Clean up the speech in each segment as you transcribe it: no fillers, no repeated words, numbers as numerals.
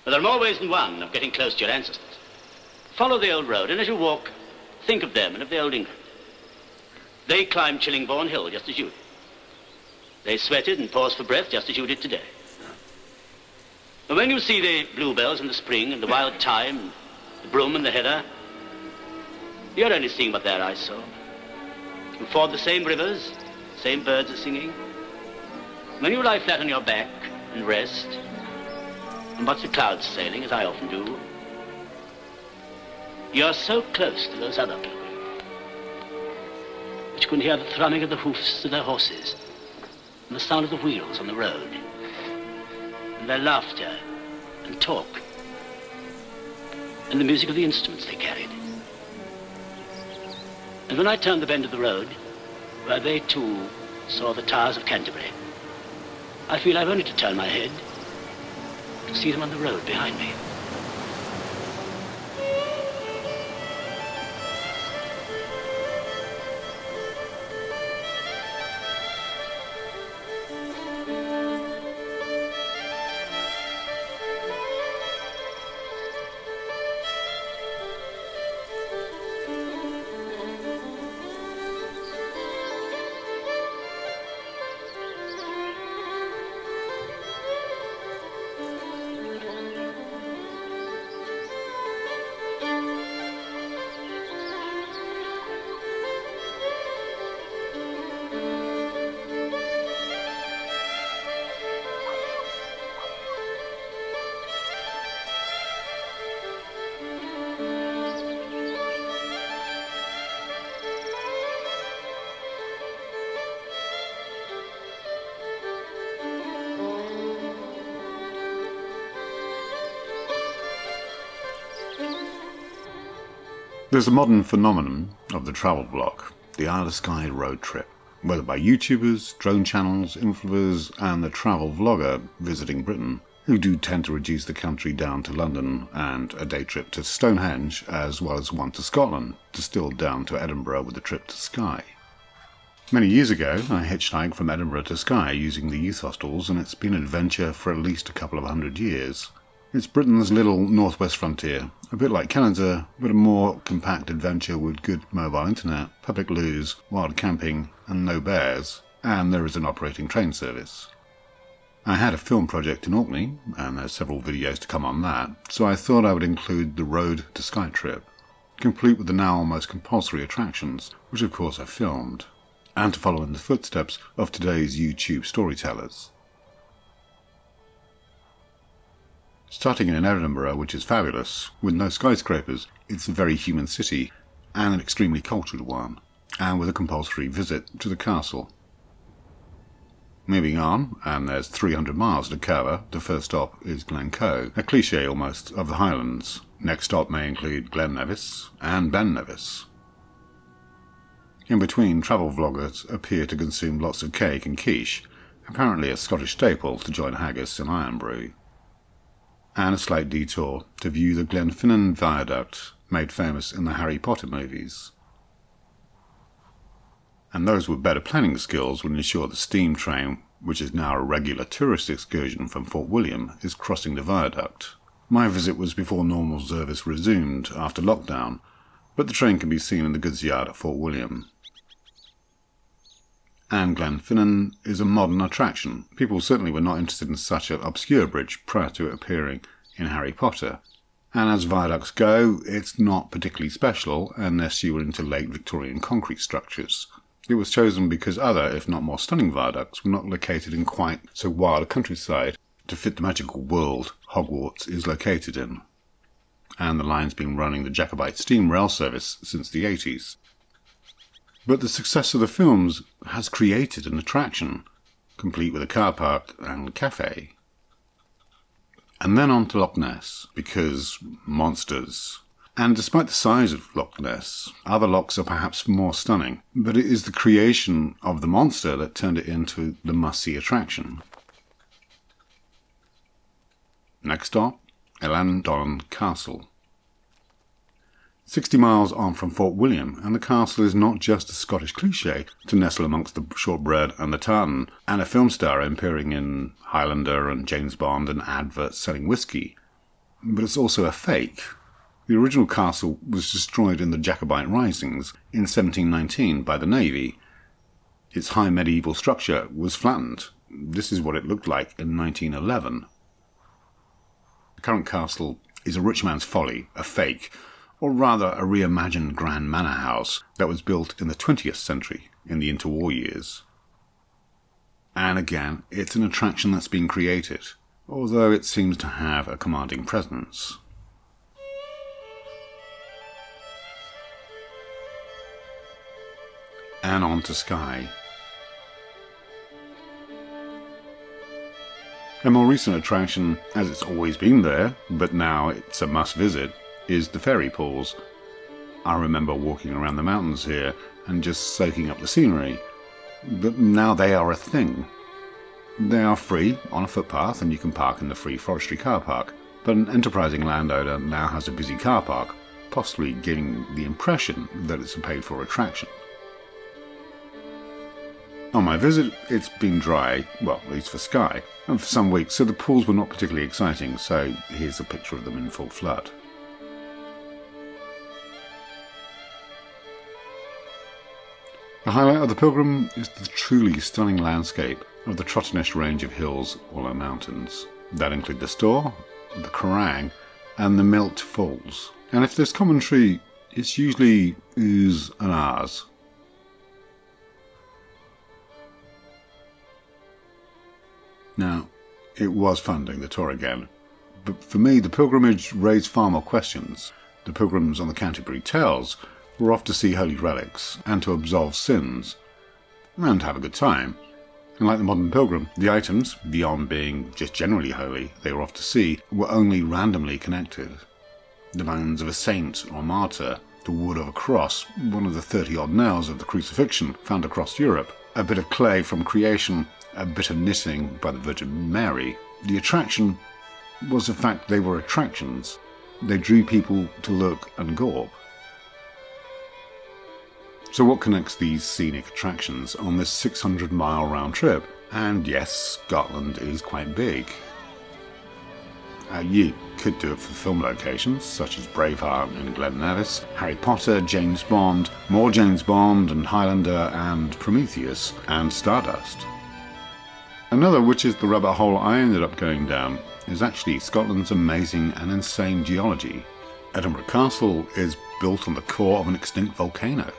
But there are more ways than one of getting close to your ancestors. Follow the old road, and as you walk, think of them and of the old England. They climbed Chillingbourne Hill just as you did. They sweated and paused for breath just as you did today. And when you see the bluebells in the spring and the wild thyme, and the broom and the heather, you're only seeing what their eyes saw. You ford the same rivers, the same birds are singing. When you lie flat on your back and rest, and watch the clouds sailing, as I often do, you're so close to those other pilgrims that you can hear the thrumming of the hoofs of their horses, and the sound of the wheels on the road, and their laughter and talk, and the music of the instruments they carried. And when I turned the bend of the road, where they too saw the towers of Canterbury, I feel I've only to turn my head to see them on the road behind me. There's a modern phenomenon of the travel vlog, the Isle of Skye road trip, whether by YouTubers, drone channels, influencers and the travel vlogger visiting Britain, who do tend to reduce the country down to London and a day trip to Stonehenge, as well as one to Scotland, distilled down to Edinburgh with a trip to Skye. Many years ago, I hitchhiked from Edinburgh to Skye using the youth hostels, and it's been an adventure for at least a couple of 100 years. It's Britain's little northwest frontier, a bit like Canada, but a more compact adventure with good mobile internet, public loos, wild camping, and no bears, and there is an operating train service. I had a film project in Orkney, and there's several videos to come on that, so I thought I would include the Road to Skye trip, complete with the now almost compulsory attractions, which of course I filmed, and to follow in the footsteps of today's YouTube storytellers. Starting in Edinburgh, which is fabulous, with no skyscrapers, it's a very human city, and an extremely cultured one, and with a compulsory visit to the castle. Moving on, and there's 300 miles to cover, the first stop is Glencoe, a cliché almost of the Highlands. Next stop may include Glen Nevis and Ben Nevis. In between, travel vloggers appear to consume lots of cake and quiche, apparently a Scottish staple to join haggis and iron brew. And a slight detour to view the Glenfinnan Viaduct, made famous in the Harry Potter movies. And those with better planning skills will ensure the steam train, which is now a regular tourist excursion from Fort William, is crossing the viaduct. My visit was before normal service resumed after lockdown, but the train can be seen in the goods yard at Fort William. And Glenfinnan is a modern attraction. People certainly were not interested in such an obscure bridge prior to it appearing in Harry Potter. And as viaducts go, it's not particularly special unless you were into late Victorian concrete structures. It was chosen because other, if not more stunning viaducts, were not located in quite so wild a countryside to fit the magical world Hogwarts is located in. And the line's been running the Jacobite steam rail service since the 80s. But the success of the films has created an attraction, complete with a car park and cafe. And then on to Loch Ness, because monsters. And despite the size of Loch Ness, other lochs are perhaps more stunning, but it is the creation of the monster that turned it into the must-see attraction. Next stop, Ellandon Castle. 60 miles on from Fort William, and the castle is not just a Scottish cliché to nestle amongst the shortbread and the tartan, and a film star appearing in Highlander and James Bond and adverts selling whiskey. but it's also a fake. The original castle was destroyed in the Jacobite Risings in 1719 by the Navy. Its high medieval structure was flattened. This is what it looked like in 1911. The current castle is a rich man's folly, a fake, or rather a reimagined grand manor house that was built in the 20th century in the interwar years. And again, it's an attraction that's been created, although it seems to have a commanding presence. And on to Skye. A more recent attraction, as it's always been there, but now it's a must visit, is the ferry pools. I remember walking around the mountains here and just soaking up the scenery, but now they are a thing. They are free on a footpath and you can park in the free forestry car park, but an enterprising landowner now has a busy car park, possibly giving the impression that it's a paid-for attraction. On my visit, it's been dry, well, at least for Skye, and for some weeks, so the pools were not particularly exciting, so here's a picture of them in full flood. The highlight of the Pilgrim is the truly stunning landscape of the Trotternish range of hills or mountains. That include the Store, the Kerrang, and the Milt Falls. And if there's commentary, it's usually oohs and ahs. Now, it was fun doing the tour again, but for me the pilgrimage raised far more questions. The pilgrims on the Canterbury Tales were off to see holy relics and to absolve sins, and have a good time. And like the modern pilgrim, the items, beyond being just generally holy they were off to see, were only randomly connected. The bones of a saint or martyr, the wood of a cross, one of the 30-odd nails of the crucifixion found across Europe, a bit of clay from creation, a bit of knitting by the Virgin Mary. The attraction was the fact they were attractions. They drew people to look and gawp. So what connects these scenic attractions on this 600-mile round trip? And yes, Scotland is quite big. You could do it for film locations, such as Braveheart and Glen Nevis, Harry Potter, James Bond, more James Bond and Highlander and Prometheus, and Stardust. Another, which is the rabbit hole I ended up going down, is actually Scotland's amazing and insane geology. Edinburgh Castle is built on the core of an extinct volcano.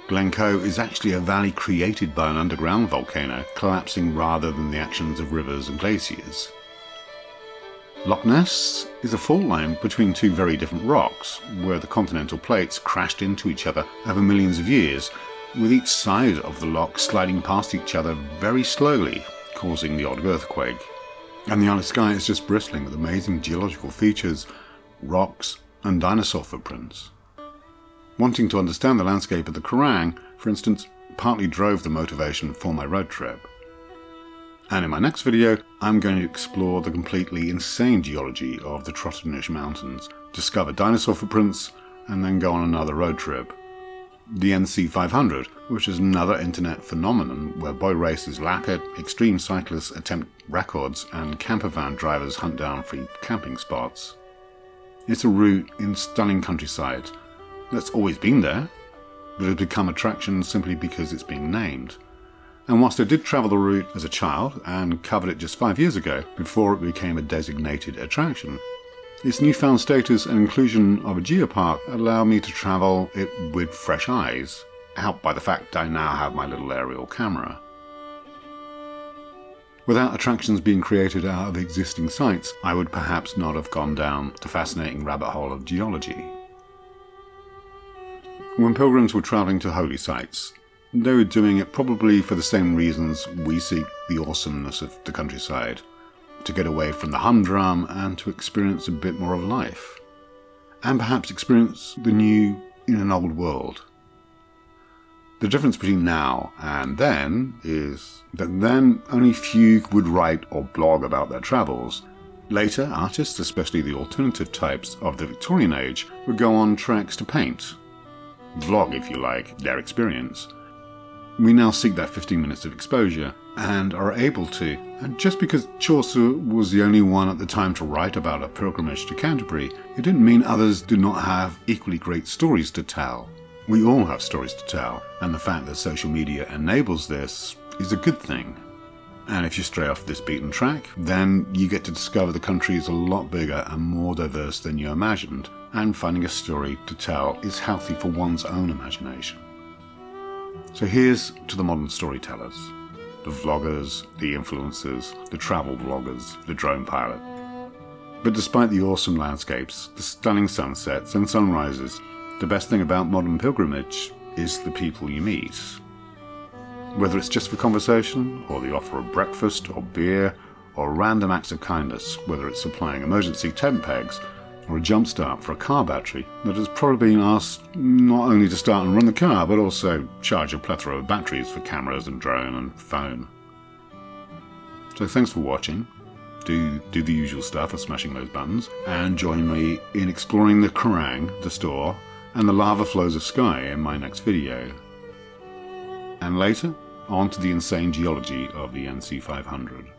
Glencoe is actually a valley created by an underground volcano, collapsing rather than the actions of rivers and glaciers. Loch Ness is a fault line between two very different rocks, where the continental plates crashed into each other over millions of years, with each side of the loch sliding past each other very slowly, causing the odd earthquake. And the Isle of Skye is just bristling with amazing geological features, rocks, and dinosaur footprints. Wanting to understand the landscape of the Kerrang, for instance, partly drove the motivation for my road trip. And in my next video, I'm going to explore the completely insane geology of the Trotternish Mountains, discover dinosaur footprints, and then go on another road trip. The NC 500, which is another internet phenomenon where boy racers lap it, extreme cyclists attempt records, and campervan drivers hunt down free camping spots. It's a route in stunning countryside that's always been there, but has become attraction simply because it's being named. And whilst I did travel the route as a child and covered it just 5 years ago, before it became a designated attraction, its newfound status and inclusion of a geopark allow me to travel it with fresh eyes, helped by the fact I now have my little aerial camera. Without attractions being created out of existing sites, I would perhaps not have gone down the fascinating rabbit hole of geology. When pilgrims were travelling to holy sites, they were doing it probably for the same reasons we seek the awesomeness of the countryside, to get away from the humdrum and to experience a bit more of life, and perhaps experience the new in an old world. The difference between now and then is that then only few would write or blog about their travels. Later, artists, especially the alternative types of the Victorian age, would go on treks to paint, vlog if you like, their experience. we now seek that 15 minutes of exposure, and are able to. And just because Chaucer was the only one at the time to write about a pilgrimage to Canterbury, it didn't mean others did not have equally great stories to tell. We all have stories to tell, and the fact that social media enables this is a good thing. And if you stray off this beaten track, then you get to discover the country is a lot bigger and more diverse than you imagined, and finding a story to tell is healthy for one's own imagination. So here's to the modern storytellers, the vloggers, the influencers, the travel vloggers, the drone pilot. But despite the awesome landscapes, the stunning sunsets and sunrises, the best thing about modern pilgrimage is the people you meet. Whether it's just for conversation, or the offer of breakfast or beer, or random acts of kindness, whether it's supplying emergency tent pegs, or a jump start for a car battery that has probably been asked not only to start and run the car, but also charge a plethora of batteries for cameras and drone and phone. So thanks for watching. Do the usual stuff of smashing those buttons, and join me in exploring the Kerrang, the store, and the lava flows of Skye in my next video. And later, on to the insane geology of the NC 500.